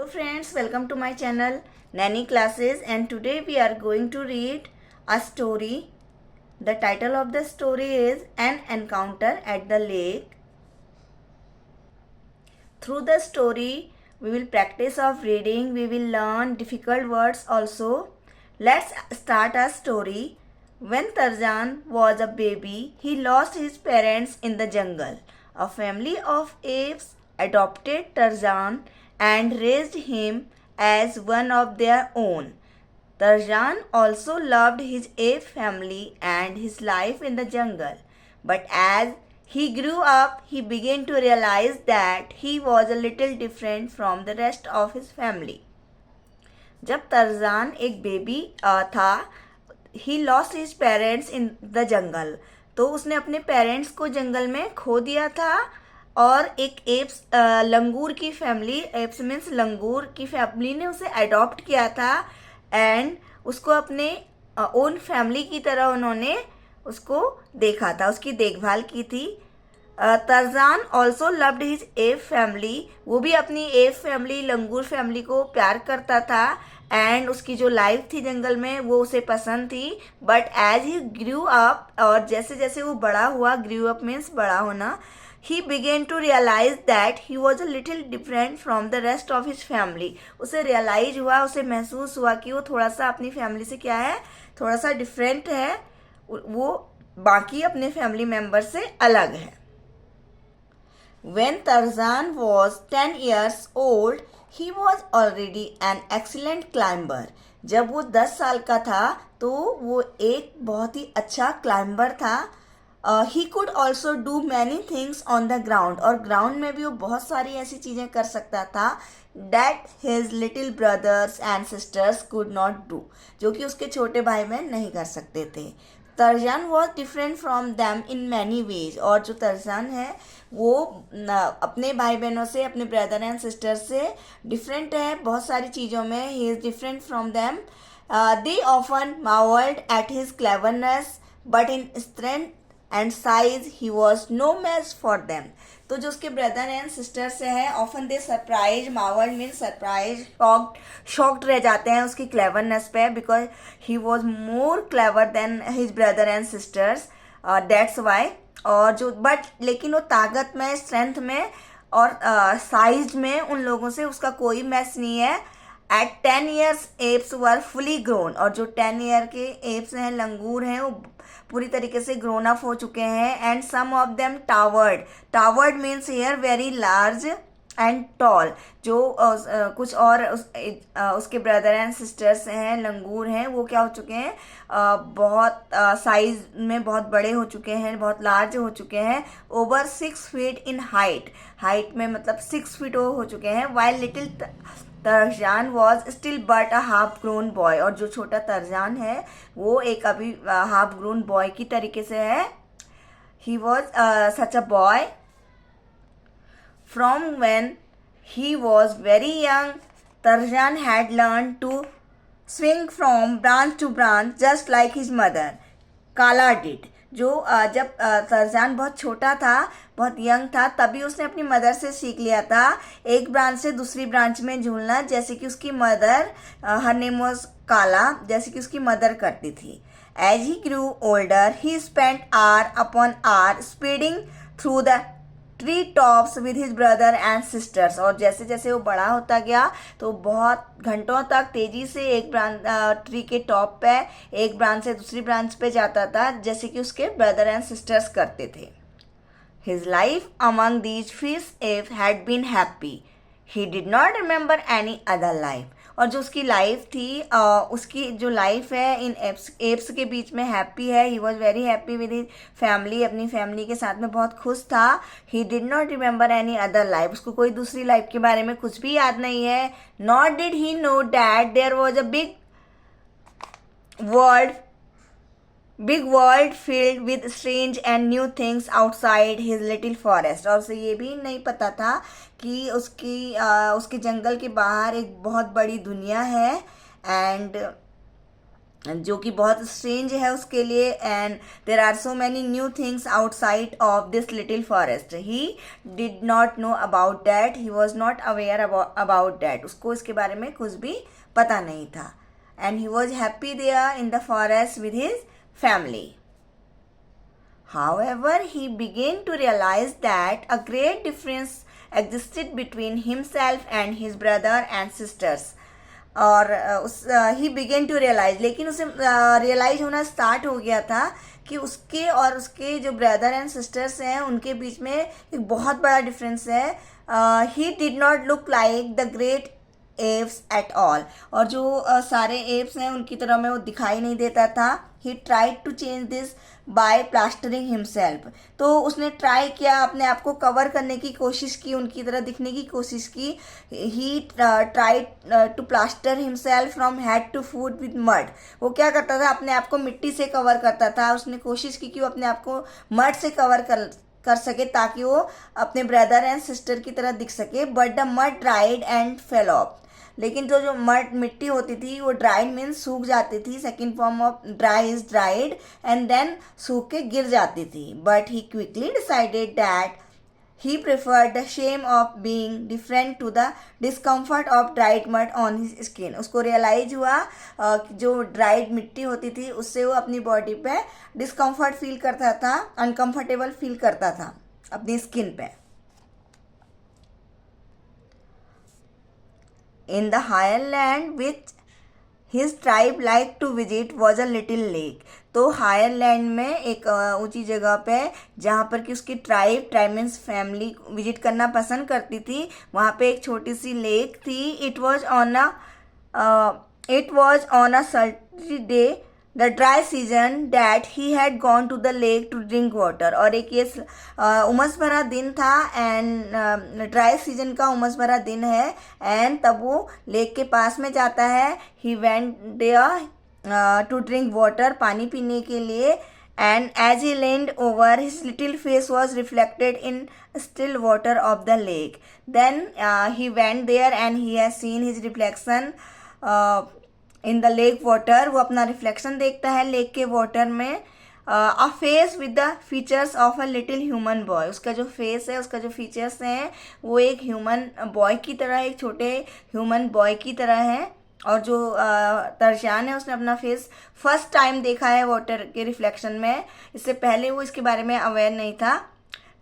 Hello friends, welcome to my channel Nanny Classes, and today we are going to read a story. The title of the story is An Encounter at the Lake. Through the story we will practice of reading, we will learn difficult words also. Let's start our story. When Tarzan was a baby, he lost his parents in the jungle. A family of apes adopted Tarzan and raised him as one of their own. Tarzan also loved his ape family and his life in the jungle. But as he grew up, he began to realize that he was a little different from the rest of his family. जब तर्जान एक baby था, he lost his parents in the jungle, तो उसने अपने parents को जंगल में खो दिया था और एक एप्स लंगूर की फैमिली, एप्स मीन्स लंगूर की फैमिली ने उसे अडॉप्ट किया था एंड उसको अपने ओन फैमिली की तरह उन्होंने उसको देखा था, उसकी देखभाल की थी. Tarzan also loved his ape family, वो भी अपनी एप फैमिली लंगूर फैमिली को प्यार करता था एंड उसकी जो लाइफ थी जंगल में वो उसे पसंद थी. But as he grew up, और जैसे जैसे वो बड़ा हुआ, ग्रू अप मीन्स बड़ा होना, he began to realize that he was a little different from the rest of his family. उसे रियलाइज हुआ, उसे महसूस हुआ कि वो थोड़ा सा अपनी फैमिली से क्या है, थोड़ा सा डिफरेंट है, वो बाकी अपने फैमिली मेम्बर से अलग है. When Tarzan was 10 years old, he was already an excellent climber. जब वो 10 साल का था तो वो एक बहुत ही अच्छा क्लाइंबर था. He could also do many things on the ground, और ग्राउंड में भी वो बहुत सारी ऐसी चीज़ें कर सकता था that his little brothers and sisters could not do, जो कि उसके छोटे भाई बहन नहीं कर सकते थे. Tarzan was different from them in many ways, और जो तर्जान है वो अपने भाई बहनों से, अपने ब्रदर एंड सिस्टर से डिफरेंट है बहुत सारी चीज़ों में. He is different from them. They often marvelled at his cleverness, but in strength and size he was no match for them. तो जो उसके ब्रदर एंड सिस्टर से है, often they surprise, marvelled mean surprise, shocked रह जाते हैं उसकी cleverness पे, because he was more clever than his brother and sisters, that's why. और जो बट लेकिन वो ताकत में, स्ट्रेंथ में और साइज में उन लोगों से उसका कोई मैच नहीं है. At 10 years apes were fully grown, और जो 10 ईयर के एप्स हैं, लंगूर हैं, वो पूरी तरीके से ग्रोन अप हो चुके हैं. And some of them towered, towered means here very large and tall. जो कुछ और उसके ब्रदर एंड सिस्टर्स हैं, लंगूर हैं, वो क्या हो चुके हैं, बहुत साइज में बहुत बड़े हो चुके हैं, बहुत लार्ज हो चुके हैं. Over 6 feet in height, height में मतलब 6 feet हो चुके हैं. While little Tarzan was still but a half grown boy, और जो छोटा तर्जान है वो एक अभी हाफ ग्रोन बॉय की तरीके से है. He was such a boy. From when he was very young, Tarzan had learned to swing from branch to branch just like his mother, Kala did. जो जब तर्जान बहुत छोटा था, बहुत यंग था, तभी उसने अपनी मदर से सीख लिया था एक ब्रांच से दूसरी ब्रांच में झूलना, जैसे कि उसकी मदर, हर नेम वाज काला, जैसे कि उसकी मदर करती थी. As he grew older he spent hour upon hour speeding through the tree tops with his brother and sisters, और जैसे जैसे वो बड़ा होता गया तो बहुत घंटों तक तेजी से एक ट्री के टॉप पे एक ब्रांच से दूसरी ब्रांच पे जाता था, जैसे कि उसके ब्रदर एंड सिस्टर्स करते थे. His life among these fish apes had been happy. He did not remember any other life, और जो उसकी लाइफ थी, उसकी जो लाइफ है इन एप्स के बीच में हैप्पी है. He was very happy with his family, अपनी फैमिली के साथ में बहुत खुश था. ही did not remember any other life, उसको कोई दूसरी लाइफ के बारे में कुछ भी याद नहीं है. Not did he know that there was a big world filled with strange and new things outside his little forest. और उसे ये भी नहीं पता था कि उसके जंगल के बाहर एक बहुत बड़ी दुनिया है. एंड जो कि बहुत स्ट्रेंज है उसके लिए. And there are so many new things outside of this little forest. He did not know about that, he was not aware about that. उसको इसके बारे में कुछ भी पता नहीं था. And he was happy there in the forest with his family. However, he began to realize that a great difference existed between himself and his brother and sisters. और ही बिगेन टू रियलाइज, लेकिन उसे realise होना start हो गया था कि उसके और उसके जो ब्रदर एंड सिस्टर्स हैं उनके बीच में एक बहुत बड़ा डिफरेंस है. ही did not look like the great apps at all. और जो सारे एप्स हैं उनकी तरह में वो दिखाई नहीं देता था. He tried to change this by plastering himself. तो उसने ट्राई किया, अपने आप को कवर करने की कोशिश की, उनकी तरह दिखने की कोशिश की. He tried to plaster himself from head to foot with mud. वो क्या करता था, अपने आप को मिट्टी से कवर करता था. उसने कोशिश की कि वो अपने आप को मड से कवर कर सके ताकि वो अपने ब्रदर एंड सिस्टर की तरह दिख सके. But the mud dried and fell off. लेकिन जो मड मिट्टी होती थी वो ड्राइड मीन्स सूख जाती थी. Second form of dry is dried and then सूख के गिर जाती थी. But he quickly decided that he preferred the shame of being different to the discomfort of dried mud on his skin. उसको realise हुआ जो ड्राइड मिट्टी होती थी उससे वो अपनी बॉडी पे डिस्कम्फर्ट फील करता था, अनकम्फर्टेबल फील करता था अपनी स्किन पे. In the higher land which his tribe liked to visit was a little lake. तो हायर लैंड में एक ऊंची जगह पे जहाँ पर कि उसकी ट्राइब मीन्स फैमिली विजिट करना पसंद करती थी, वहाँ पे एक छोटी सी लेक थी. It was on a sultry day the dry season that he had gone to the lake to drink water. और एक ये उमस भरा दिन था एंड ड्राई सीजन का उमस भरा दिन है एंड तब वो लेक के पास में जाता है. He went there to drink water, पानी पीने के लिए. And as he leaned over his little face was reflected in still water of the lake. Then he went there and he has seen his reflection in the lake water. वो अपना reflection देखता है lake के water में. A face with the features of a little human boy. उसका जो face है, उसका जो फीचर्स हैं वो एक ह्यूमन बॉय की तरह, एक छोटे ह्यूमन बॉय की तरह है. और जो तर्जान है उसने अपना फेस फर्स्ट टाइम देखा है वाटर के रिफ्लेक्शन में. इससे पहले वो इसके बारे में अवेयर नहीं था.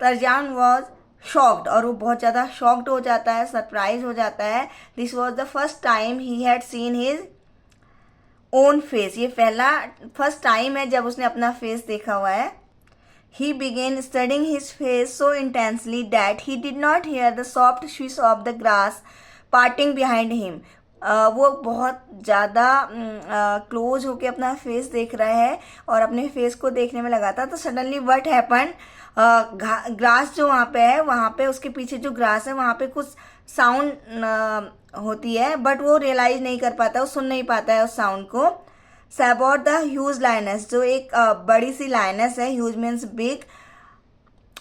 तर्जान वॉज शॉक्ड, और वो बहुत ज़्यादा शॉक्ड हो जाता है, सरप्राइज हो जाता है. This was the first time he had seen his own face. ये फर्स्ट टाइम है जब उसने अपना फेस देखा हुआ है. He began studying his face so intensely that he did not hear the soft swish of the grass parting behind him. वो बहुत ज़्यादा क्लोज होके अपना फेस देख रहा है और अपने फेस को देखने में लगा था. तो सडनली व्हाट हैपन, ग्रास जो वहाँ पे है, वहाँ पे उसके पीछे जो ग्रास है वहाँ पे कुछ साउंड होती है, बट वो रियलाइज नहीं कर पाता, वो सुन नहीं पाता है उस साउंड को. सैबॉट द ह्यूज लायनस, जो एक बड़ी सी लायनस है, huge means big,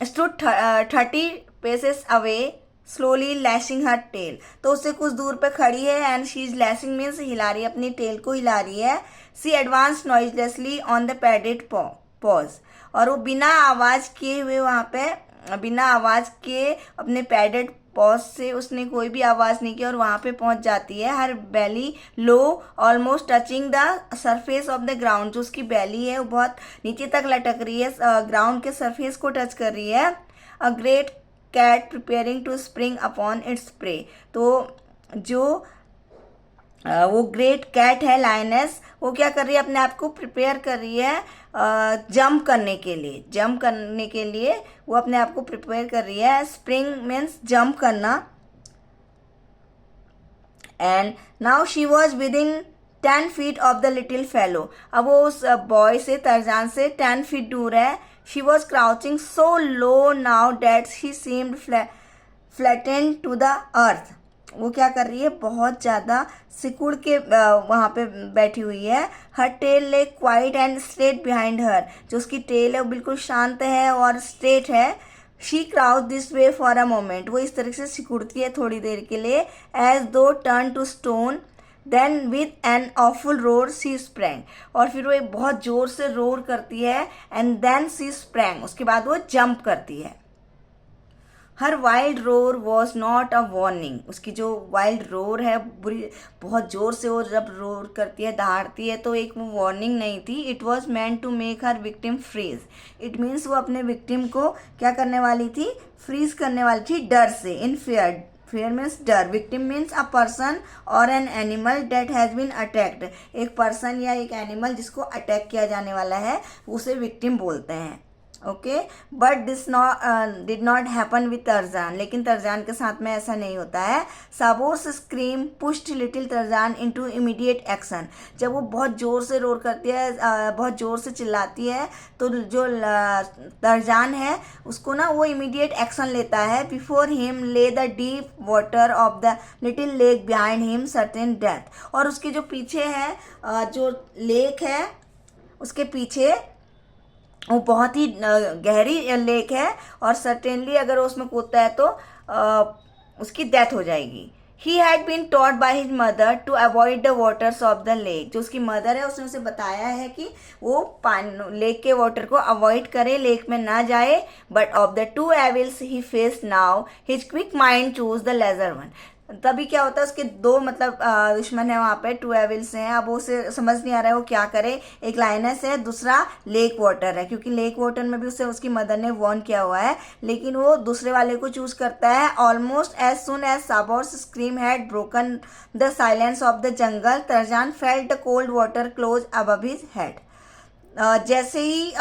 stood 30 paces away slowly lashing her tail. तो उससे कुछ दूर पे खड़ी है and she is lashing means हिला रही है, अपनी टेल को हिला रही है. She advance noiselessly on the padded paws. और वो बिना आवाज़ किए हुए वहाँ पे, बिना आवाज़ के अपने पैडेड पॉज से उसने कोई भी आवाज़ नहीं की और वहाँ पे पहुँच जाती है. Her belly low almost touching the surface of the ground. जो उसकी बैली है वो बहुत नीचे तक लटक रही है, ग्राउंड के सरफेस को टच कर रही है. A great cat preparing to spring upon its prey. तो जो वो ग्रेट कैट है लायनेस, वो क्या कर रही है, अपने आप को प्रिपेयर कर रही है जंप करने के लिए. जंप करने के लिए वो अपने आप को प्रिपेयर कर रही है. स्प्रिंग मीन्स जंप करना. And now she was with in 10 feet of the little fellow. अब वो उस बॉय से, तर्जान से 10 feet दूर है. She was crouching so low now that she seemed flattened to the earth. वो क्या कर रही है, बहुत ज़्यादा सिकुड़ के वहाँ पे बैठी हुई है. हर टेल ले quiet and straight behind her. जो उसकी टेल है वो बिल्कुल शांत है और स्ट्रेट है. She crouch this way for a moment. वो इस तरह से सिकुड़ती है थोड़ी देर के लिए. As though turn to stone then with an awful roar she sprang, और फिर वो एक बहुत जोर से रोर करती है, एंड देन सी स्प्रैंग, उसके बाद वो जंप करती है। Her wild roar was not a warning, उसकी जो वाइल्ड रोर है, बुरी बहुत जोर से वो जब रोर करती है, दहाड़ती है, तो एक वो वार्निंग नहीं थी। It was meant to make her victim freeze, it means वो अपने विक्टिम को क्या करने वाली थी, फ्रीज करने वाली थी डर से, इन फेयर, फेयर मीन्स डर, विक्टिम मीन्स अ पर्सन और an animal that has been attacked, एक पर्सन या एक एनिमल जिसको अटैक किया जाने वाला है उसे विक्टिम बोलते हैं। Okay, but this did not happen with Tarzan, लेकिन तर्जान के साथ में ऐसा नहीं होता है। Sabor's scream pushed little Tarzan into immediate action, जब वो बहुत ज़ोर से रोर करती है, बहुत ज़ोर से चिल्लाती है, तो जो तर्जान है उसको ना वो इमीडिएट एक्शन लेता है। बिफोर हिम ले the deep water of the little lake behind him certain death, और उसके जो पीछे है जो लेक है उसके पीछे वो बहुत ही गहरी लेक है, और सर्टेनली अगर वो उसमें कूदता है तो उसकी डेथ हो जाएगी। He had been taught by his mother to avoid the waters of the lake, जो उसकी मदर है उसने उसे बताया है कि वो पानी लेक के वाटर को अवॉइड करे, लेक में ना जाए। But of the two evils he faced now his quick mind chose the lesser one, तभी क्या होता है उसके दो मतलब दुश्मन है वहाँ पे, टू एविल्स हैं, अब वो उसे समझ नहीं आ रहा है वो क्या करे। एक लाइनस है, दूसरा लेक वाटर है, क्योंकि लेक वाटर में भी उसे उसकी मदर ने वार्न किया हुआ है, लेकिन वो दूसरे वाले को चूज करता है। Almost as soon as Sabor's scream had broken the silence of the jungle, Tarzan felt the cold water close above his head, जैसे ही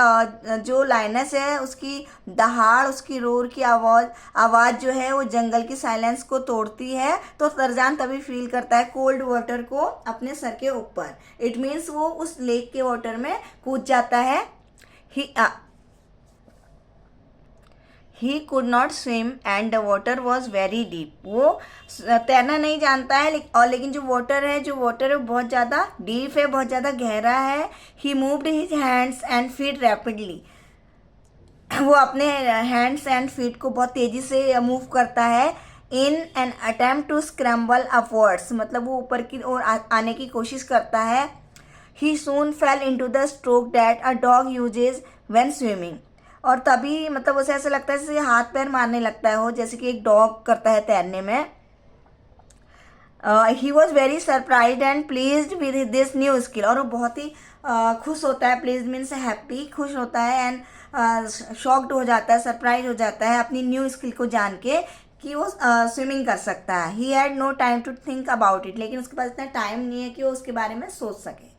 जो लाइनस है उसकी दहाड़, उसकी रोर की आवाज़ जो है वो जंगल की साइलेंस को तोड़ती है, तो तर्जान तभी फील करता है कोल्ड वाटर को अपने सर के ऊपर। इट मीन्स वो उस लेक के वाटर में कूद जाता है। He could not swim and the water was very deep, वो तैरना नहीं जानता है, और लेकिन जो वाटर है वो बहुत ज़्यादा डीप है, बहुत ज़्यादा गहरा है। He moved his hands and feet rapidly, वो अपने हैंड्स एंड फीट को बहुत तेज़ी से मूव करता है। In an attempt to scramble upwards, मतलब वो ऊपर की ओर आने की कोशिश करता है। He soon fell into the stroke that a dog uses when swimming, और तभी मतलब उसे ऐसा लगता है जैसे हाथ पैर मारने लगता है वो, जैसे कि एक डॉग करता है तैरने में। He was very surprise and pleased with this new skill, और वो बहुत ही खुश होता है, प्लीज मीन्स हैप्पी, खुश होता है, एंड शॉक्ड हो जाता है, सरप्राइज हो जाता है अपनी न्यू स्किल को जान के कि वो स्विमिंग कर सकता है। He had no time to think about it, लेकिन उसके पास इतना टाइम नहीं है कि वो उसके बारे में सोच सके।